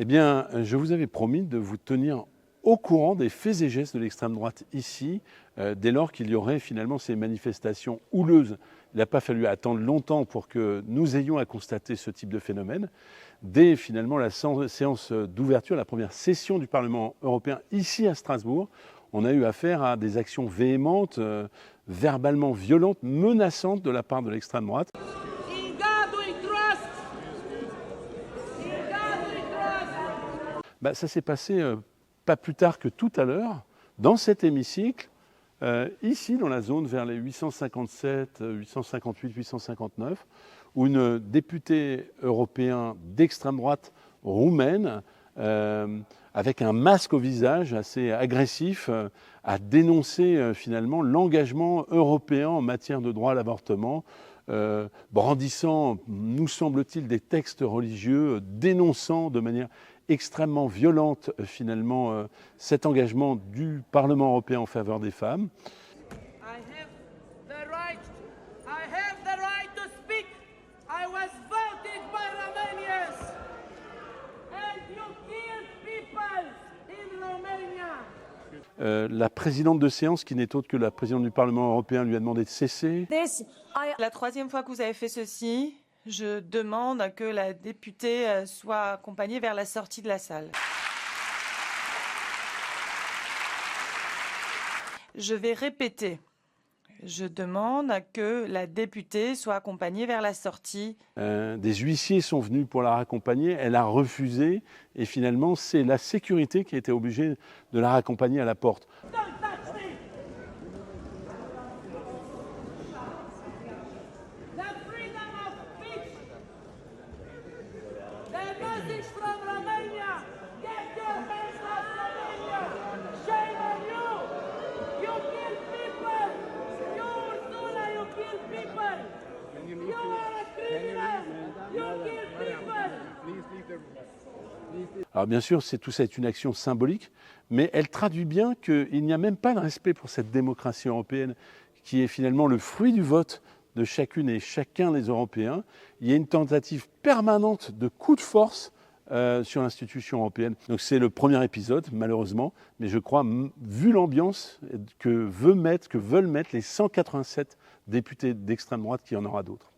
Eh bien, je vous avais promis de vous tenir au courant des faits et gestes de l'extrême droite ici, dès lors qu'il y aurait finalement ces manifestations houleuses. Il n'a pas fallu attendre longtemps pour que nous ayons à constater ce type de phénomène. Dès finalement la séance d'ouverture, la première session du Parlement européen ici à Strasbourg, on a eu affaire à des actions véhémentes, verbalement violentes, menaçantes de la part de l'extrême droite. Ça s'est passé pas plus tard que tout à l'heure, dans cet hémicycle, ici dans la zone vers les 857, 858, 859, où une députée européenne d'extrême droite roumaine, avec un masque au visage assez agressif, a dénoncé finalement l'engagement européen en matière de droit à l'avortement, brandissant, nous semble-t-il, des textes religieux, dénonçant de manière extrêmement violente finalement cet engagement du Parlement européen en faveur des femmes. I have the right to speak. I was voted by Romanians. And you kill people in Romania. La présidente de séance, qui n'est autre que la présidente du Parlement européen, lui a demandé de cesser. La troisième fois que vous avez fait ceci, je demande que la députée soit accompagnée vers la sortie de la salle. Je vais répéter. Je demande que la députée soit accompagnée vers la sortie. Des huissiers sont venus pour la raccompagner, elle a refusé et finalement c'est la sécurité qui a été obligée de la raccompagner à la porte. Alors bien sûr, tout ça est une action symbolique, mais elle traduit bien qu'il n'y a même pas de respect pour cette démocratie européenne qui est finalement le fruit du vote de chacune et chacun des Européens. Il y a une tentative permanente de coup de force sur l'institution européenne. Donc c'est le premier épisode, malheureusement, mais je crois, vu l'ambiance que veulent mettre les 187 députés d'extrême droite, qu'il y en aura d'autres.